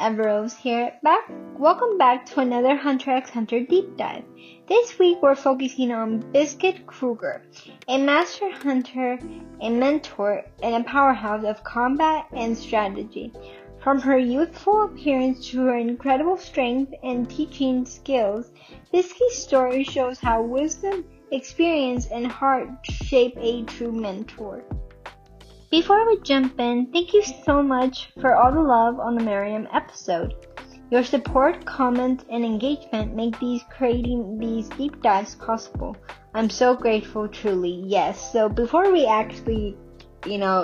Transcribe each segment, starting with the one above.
Everose here. Welcome back to another Hunter x Hunter deep dive. This week we're focusing on Biscuit Krueger, a master hunter, a mentor, and a powerhouse of combat and strategy. From her youthful appearance to her incredible strength and teaching skills, Bisky's story shows how wisdom, experience, and heart shape a true mentor. Before we jump in, thank you so much for all the love on the Miriam episode. Your support, comments, and engagement make creating these deep dives possible. I'm so grateful, truly. Yes, so before we actually,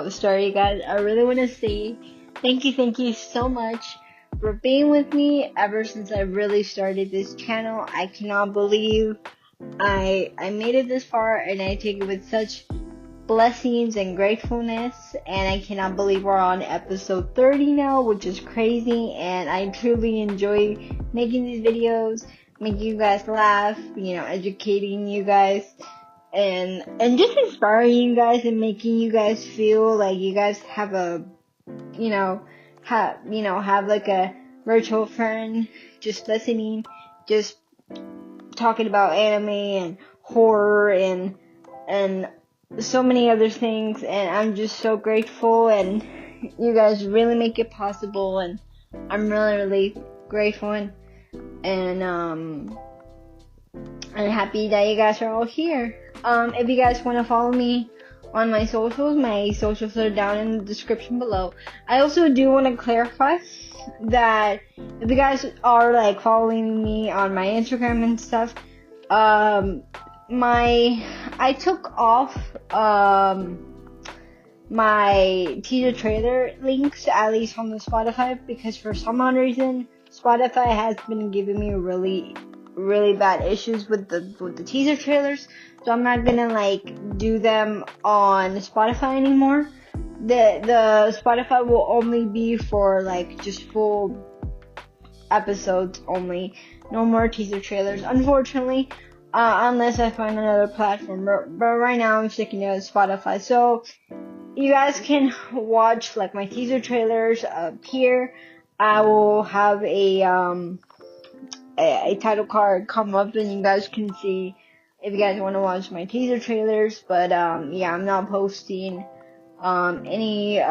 start, you guys, I really want to say thank you so much for being with me ever since I really started this channel. I cannot believe I made it this far, and I take it with such blessings and gratefulness, and I cannot believe we're on episode 30 now, which is crazy, and I truly enjoy making these videos, making you guys laugh, educating you guys, and just inspiring you guys and making you guys feel like you guys have have like a virtual friend just listening, just talking about anime and horror and so many other things, and I'm just so grateful, and you guys really make it possible, and I'm really grateful and I'm happy that you guys are all here. If you guys want to follow me on my socials are down in the description below. I also do want to clarify that if you guys are following me on my Instagram and stuff, I took off my teaser trailer links, at least on the Spotify, because for some odd reason Spotify has been giving me really bad issues with the teaser trailers, so I'm not gonna do them on Spotify anymore. The Spotify will only be for just full episodes only, no more teaser trailers, unfortunately. Unless I find another platform, but right now I'm sticking to Spotify. So you guys can watch my teaser trailers up here. I will have a title card come up, and you guys can see if you guys want to watch my teaser trailers. But yeah, I'm not posting any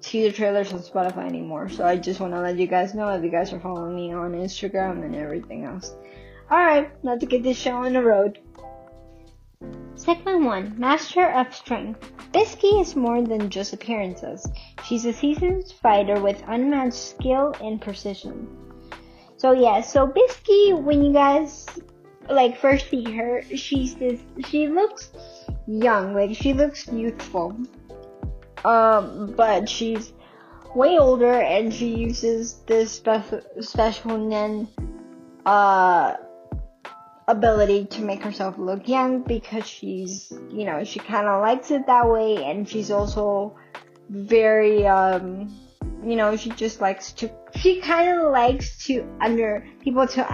teaser trailers on Spotify anymore. So I just want to let you guys know if you guys are following me on Instagram and everything else. Alright, let's get this show on the road. Segment 1. Master of Strength. Bisky is more than just appearances. She's a seasoned fighter with unmatched skill and precision. So Bisky, when you guys first see her, she looks young, she looks youthful. But she's way older, and she uses this special Nen ability to make herself look young, because she's she kind of likes it that way, and she's also very she kind of likes people to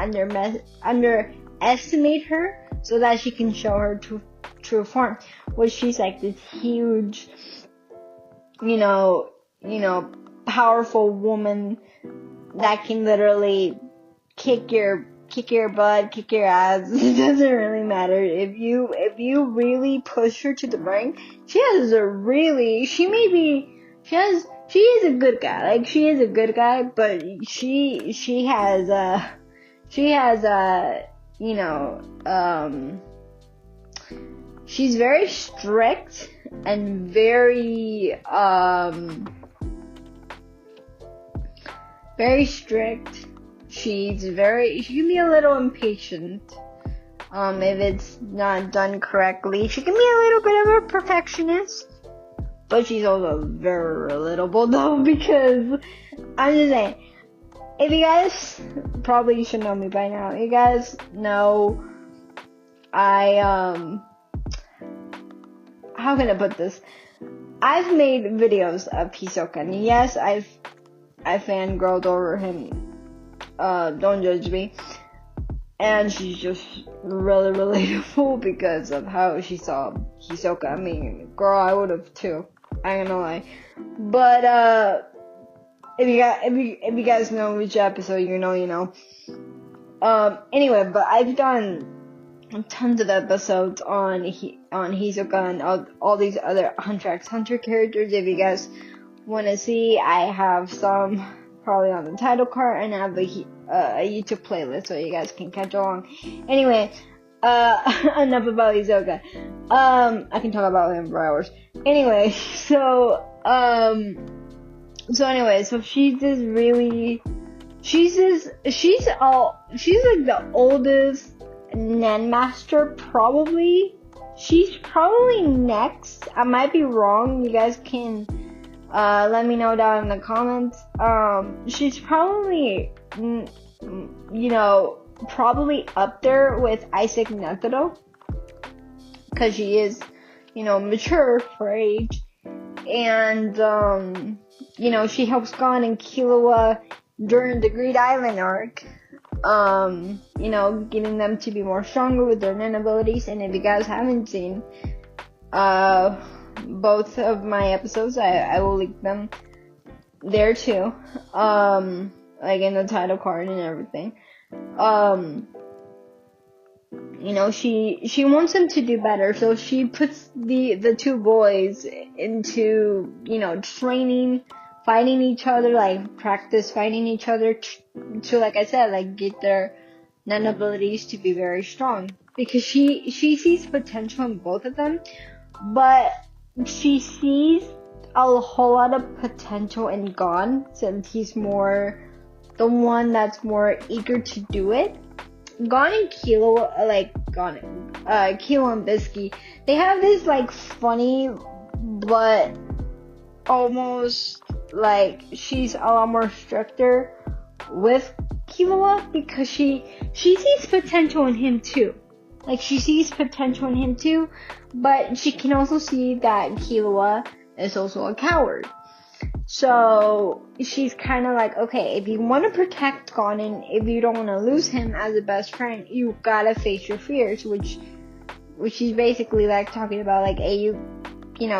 underestimate her, so that she can show her true form, which she's this huge powerful woman that can literally kick your butt, kick your ass. It doesn't really matter. If you really push her to the brink, she is a good guy. She is a good guy, but she has she's very strict and very strict. She can be a little impatient, if it's not done correctly. She can be a little bit of a perfectionist, but she's also very relatable though, because I'm just saying, if you guys probably should know me by now, you guys know how can I put this? I've made videos of Hisoka, and yes, I fangirled over him. Don't judge me. And she's just really relatable because of how she saw Hisoka. I mean, girl, I would have too. I ain't gonna lie. But if you guys know which episode, you know. Anyway, but I've done tons of episodes on Hisoka and all these other Hunter x Hunter characters. If you guys want to see, I have some probably on the title card, and I have a YouTube playlist so you guys can catch along. Anyway, enough about Hisoka. I can talk about him for hours. Anyway, so she's like the oldest Nen master, probably. She's probably next. I might be wrong. You guys can let me know down in the comments. She's probably, probably up there with Isaac Netero, because she is, mature for her age. And, she helps Gon and Killua during the Greed Island arc, getting them to be more stronger with their Nen abilities. And if you guys haven't seen, both of my episodes, I will link them there too, like in the title card and everything. She wants them to do better, so she puts the two boys into, training, fighting each other, like practice fighting each other to, like I said, like get their Nen abilities to be very strong, because she sees potential in both of them, but she sees a whole lot of potential in Gon, since he's more the one that's more eager to do it. Gon and Killua, Killua and Bisky, they have this like funny, but almost like she's a lot more stricter with Killua, because she sees potential in him too. Like, she sees potential in him too, but she can also see that Killua is also a coward. So she's kind of like, okay, if you want to protect Gon and if you don't want to lose him as a best friend, you gotta face your fears, which she's basically like talking about, like, hey,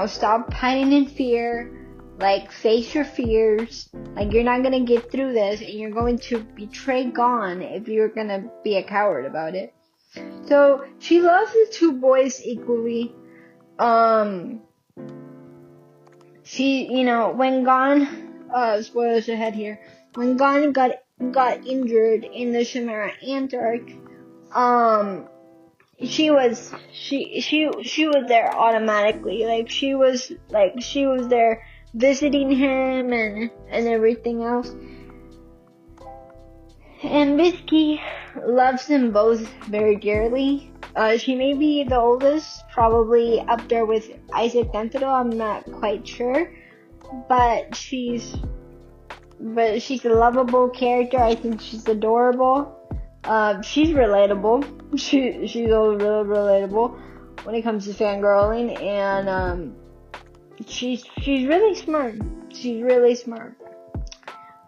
stop hiding in fear, like, face your fears, like, you're not gonna get through this, and you're going to betray Gon if you're gonna be a coward about it. So she loves the two boys equally. When Gon, spoilers ahead here, when Gon got injured in the Chimera Ant arc, she was there automatically. Like, she was there visiting him and everything else. And Bisky loves them both very dearly. She may be the oldest, probably up there with Isaac Netero, I'm not quite sure. But she's a lovable character. I think she's adorable. She's relatable. She's always really relatable when it comes to fangirling, and she's really smart. She's really smart.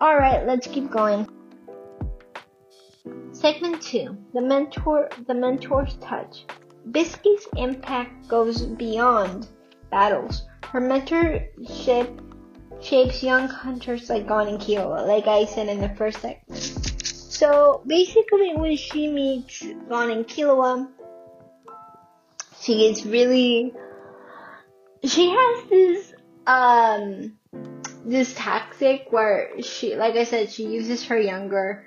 Alright, let's keep going. Segment 2, the mentor's touch. Bisky's impact goes beyond battles. Her mentorship shapes young hunters like Gon and Killua, like I said in the first segment. So basically, when she meets Gon and Killua, she has this tactic where she, like I said, she uses her younger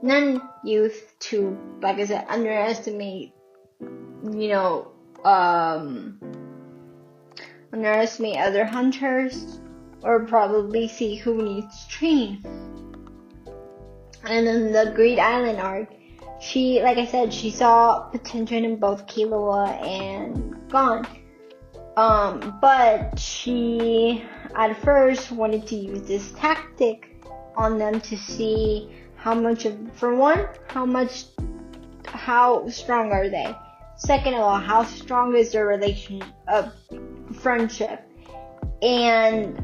non-youth to, like I said, underestimate other hunters, or probably see who needs training. And in the Greed Island arc, she, like I said, she saw potential in both Killua and Gon. But she, at first, wanted to use this tactic on them to see how strong are they? Second of all, how strong is their friendship? And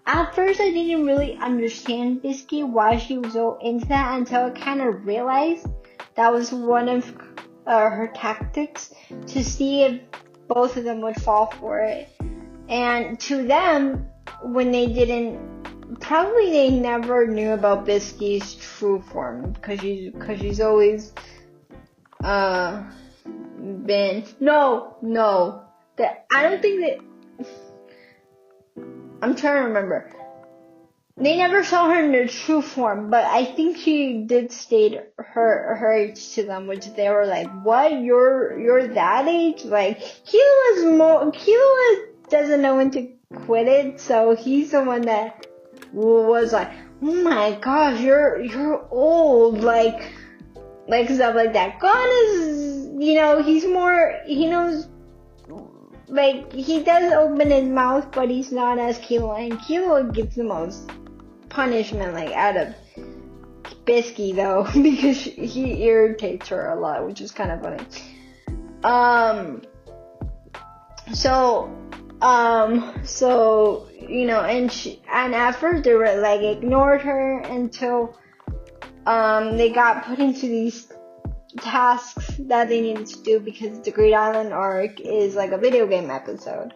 at first I didn't really understand Bisky, why she was so into that, until I kind of realized that was one of her tactics, to see if both of them would fall for it. And to them, when they didn't probably they never knew about Bisky's true form because she's always been that I don't think that I'm trying to remember. They never saw her in her true form, but I think she did state her age to them, which they were like, "What? You're that age?" Like Kilo doesn't know when to quit it, so he's the one that was like, "Oh my gosh, you're old," like stuff like that. Gon is, he knows. Like, he does open his mouth, but he's not as Kilo, and Kilo gets the most punishment, like, out of Bisky, though, because he irritates her a lot, which is kind of funny. And at first they were, like, ignored her until, they got put into these tasks that they needed to do because the Great Island arc is like a video game episode.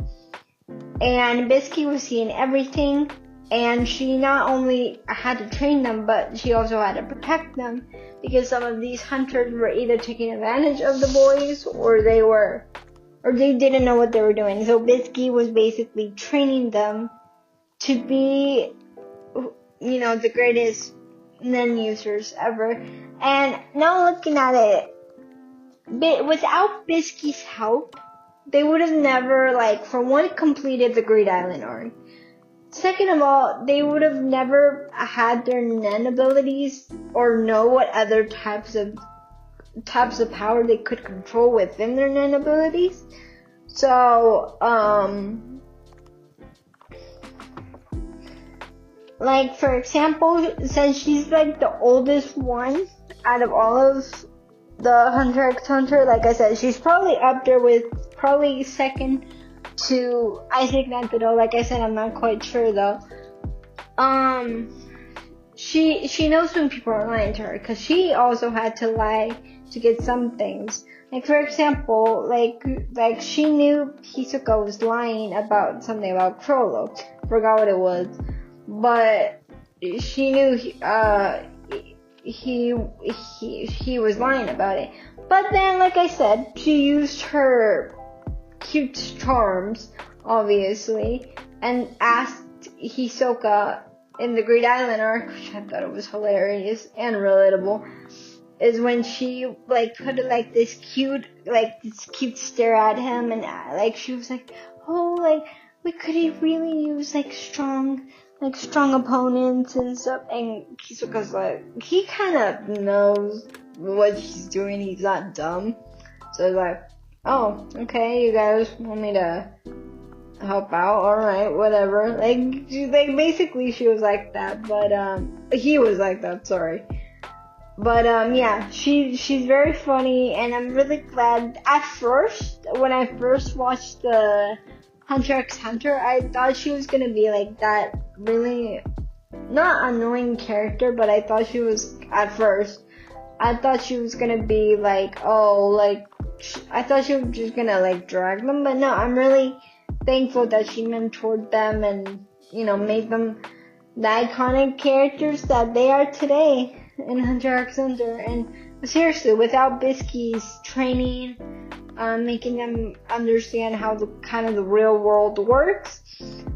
And Bisky was seeing everything, and she not only had to train them, but she also had to protect them because some of these hunters were either taking advantage of the boys or they didn't know what they were doing. So Bisky was basically training them to be, the greatest Nen users ever. And now looking at it, without Bisky's help, they would have never, for one, completed the Great Island arc. Second of all, they would have never had their Nen abilities or know what other types of power they could control within their Nen abilities. So, for example, since she's the oldest one out of all of the Hunter x Hunter, like I said, she's probably up there with probably second to Isaac Nantado. Like I said, I'm not quite sure though. She knows when people are lying to her because she also had to lie to get some things. For example, she knew Hisoka was lying about something about Crollo. Forgot what it was. But she knew he was lying about it. But then, like I said, she used her cute charms, obviously, and asked Hisoka in the Great Island arc, which I thought it was hilarious and relatable, is when she put this cute stare at him, and she was like, "Oh, could he really use strong opponents and stuff?" And Hisoka's he kind of knows what he's doing. He's not dumb. So he's like, "Oh, okay, you guys want me to help out? Alright, whatever." Basically she was like that, but, he was like that, sorry. But, yeah, she's very funny, and I'm really glad. At first, when I first watched the Hunter x Hunter, I thought she was gonna be that really not annoying character, but I thought she was gonna be I thought she was just gonna drag them, but no, I'm really thankful that she mentored them and made them the iconic characters that they are today in Hunter x Hunter. And seriously, without Bisky's training, making them understand how the real world works.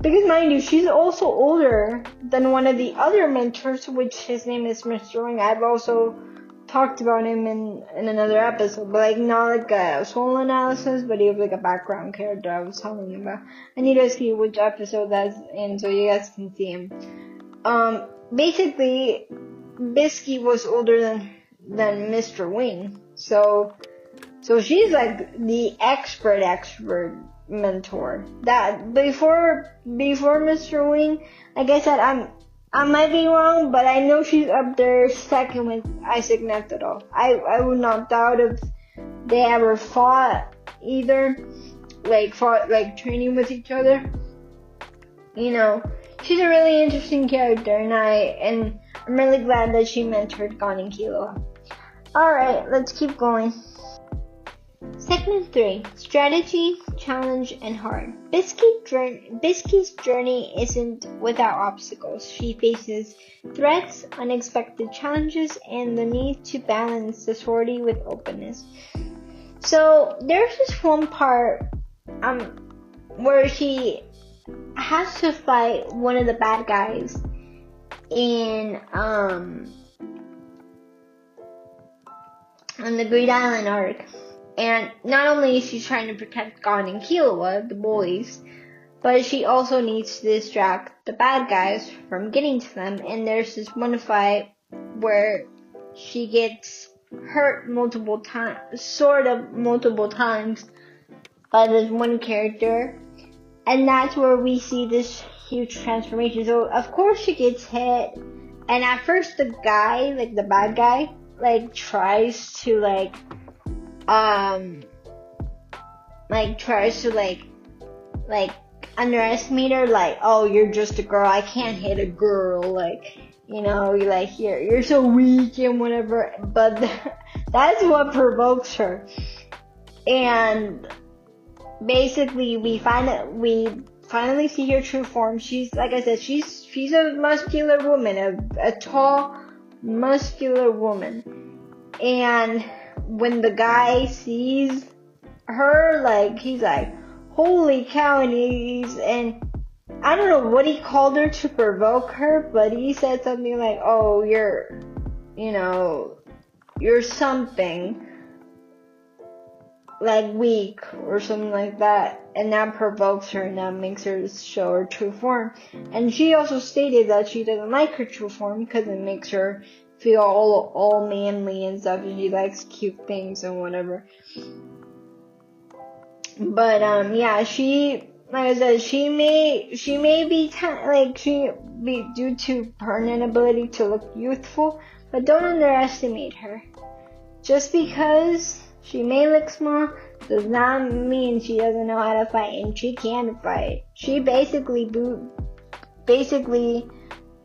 Because mind you, she's also older than one of the other mentors, which his name is Mr. Wing. I've also talked about him in another episode, but not a soul analysis, but he was a background character I was telling you about. I need to see which episode that's in so you guys can see him. Basically, Bisky was older than Mr. Wing, so she's the expert mentor. That before Mr. Wing, like I said, I might be wrong, but I know she's up there second with Isaac Nantado. I would not doubt if they ever fought either, training with each other. She's a really interesting character, and I'm really glad that she mentored Gon and Kilo. Alright, let's keep going. Segment 3, Strategy, challenge, and heart. Bisky's journey isn't without obstacles. She faces threats, unexpected challenges, and the need to balance authority with openness. So there's this one part where she has to fight one of the bad guys in on the Great Island arc. And not only is she trying to protect Gon and Killua, the boys, but she also needs to distract the bad guys from getting to them. And there's this one fight where she gets hurt multiple times by this one character. And that's where we see this huge transformation. So of course she gets hit, and at first the guy, like the bad guy, like tries to underestimate her, like, oh, you're just a girl, I can't hit a girl, like, you know, you're so weak and whatever. But that's what provokes her. And basically we finally see her true form. She's, like I said, she's a muscular woman, a tall, muscular woman. And when the guy sees her, like, he's like, holy cow, and I don't know what he called her to provoke her, but he said something like, oh, you're something, like weak, or something like that, and that provokes her, and that makes her show her true form. And she also stated that she doesn't like her true form because it makes her feel all manly and stuff, and she likes cute things and whatever. But yeah, she, like I said, she may be due to her inability to look youthful, but don't underestimate her. Just because she may look small does not mean she doesn't know how to fight, and she can fight. She basically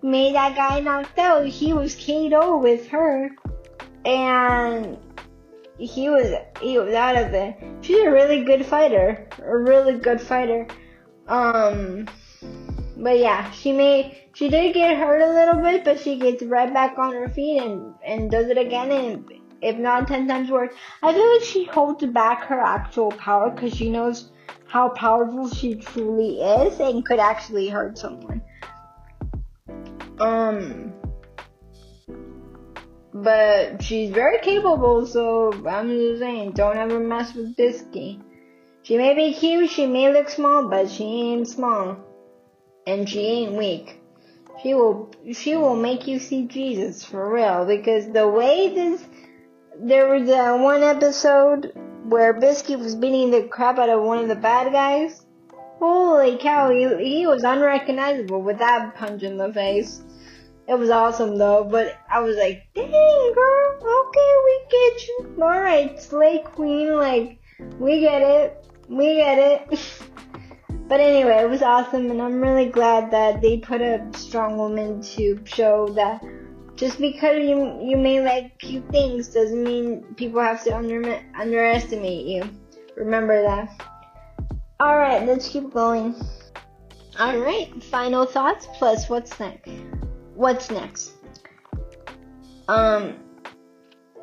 made that guy knocked out. He was KO with her, and he was out of it. She's a really good fighter. But yeah, she did get hurt a little bit, but she gets right back on her feet and does it again, and if not 10 times worse. I feel like she holds back her actual power because she knows how powerful she truly is and could actually hurt someone. But she's very capable, so I'm just saying, don't ever mess with Bisky. She may be cute, she may look small, but she ain't small. And she ain't weak. She will make you see Jesus, for real, because the way there was one episode where Bisky was beating the crap out of one of the bad guys. Holy cow, he was unrecognizable with that punch in the face. It was awesome though, but I was like, dang girl, okay, we get you. Alright, Slay Queen, like, we get it. But anyway, it was awesome, and I'm really glad that they put a strong woman to show that just because you may like cute things doesn't mean people have to underestimate you. Remember that. Alright, let's keep going. Alright, final thoughts plus what's next.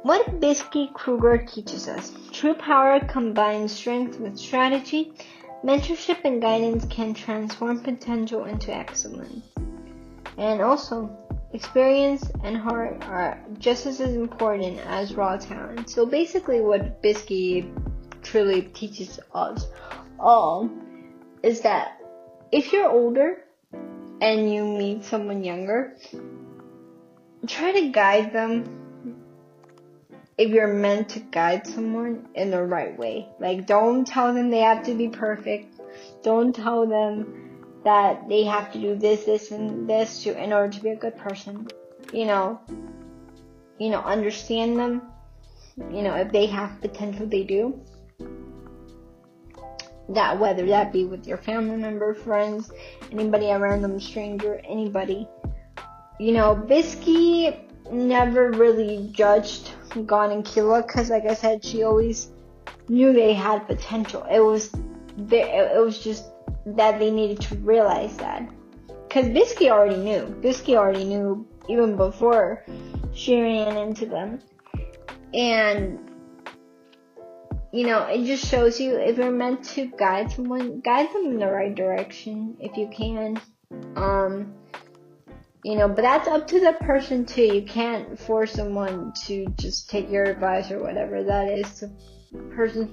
What Biscuit Krueger teaches us. True power combines strength with strategy. Mentorship and guidance can transform potential into excellence. And also, experience and heart are just as important as raw talent. So basically what Bisky truly teaches us all is that if you're older and you meet someone younger, try to guide them if you're meant to guide someone in the right way. Like, don't tell them they have to be perfect. Don't tell them that they have to do this, and this in order to be a good person. Understand them. If they have potential, they do. That whether that be with your family member, friends, anybody, a random stranger, anybody. Bisky never really judged Gon and Killua because, like I said, she always knew they had potential. It was it was just that they needed to realize that. Because Bisky already knew. Bisky already knew even before she ran into them. And, you know, it just shows you if you're meant to guide someone, guide them in the right direction if you can. You know, but that's up to the person too. You can't force someone to just take your advice or whatever. That is the person's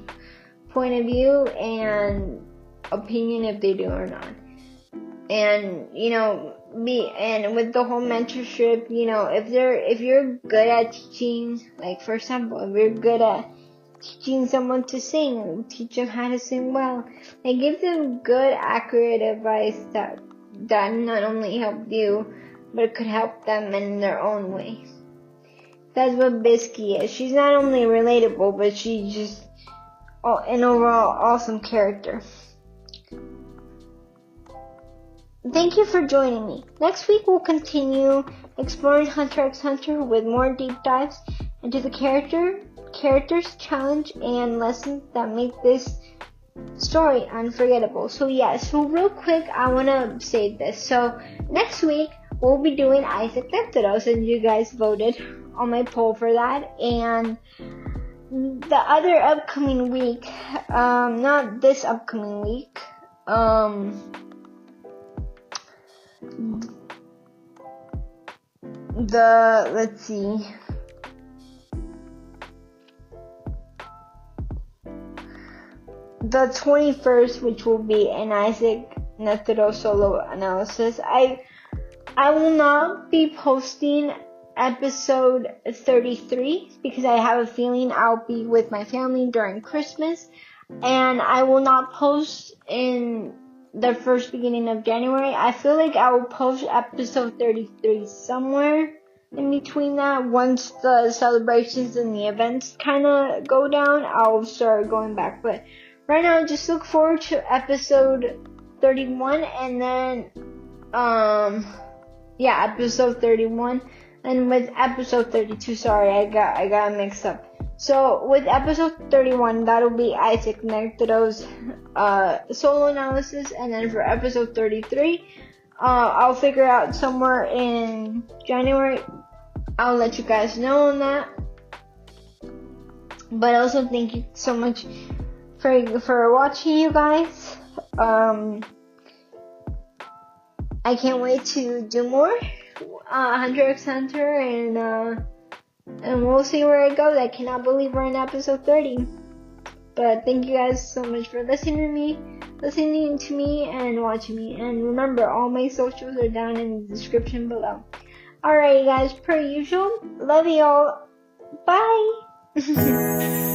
point of view and opinion if they do or not. And, you know, and with the whole mentorship, you know, if you're good at teaching, like for example, if you're good at teaching someone to sing, teach them how to sing well, like give them good, accurate advice that not only help you, but it could help them in their own way. That's what Bisky is. She's not only relatable, but she's just an overall awesome character. Thank you for joining me. Next week we'll continue exploring Hunter x Hunter with more deep dives into the characters, challenge, and lessons that make this story unforgettable. So real quick, I want to say this. So next week we'll be doing Isaac Nectaros, and you guys voted on my poll for that. And the other upcoming week, not this upcoming week, let's see. The 21st, which will be an Isaac Nectaros solo analysis. I will not be posting episode 33 because I have a feeling I'll be with my family during Christmas, and I will not post in the first beginning of January. I feel like I will post episode 33 somewhere in between that. Once the celebrations and the events kind of go down, I'll start going back. But right now, just look forward to episode 31, and then, episode 31, and with episode 32, sorry, I got mixed up. So, with episode 31, that'll be Isaac Nectaros, solo analysis, and then for episode 33, I'll figure out somewhere in January. I'll let you guys know on that. But also, thank you so much for watching, you guys. I can't wait to do more Hunter x Hunter, and we'll see where it goes. I cannot believe we're in episode 30. But thank you guys so much for listening to me and watching me. And remember, all my socials are down in the description below. Alright guys, per usual, love y'all. Bye.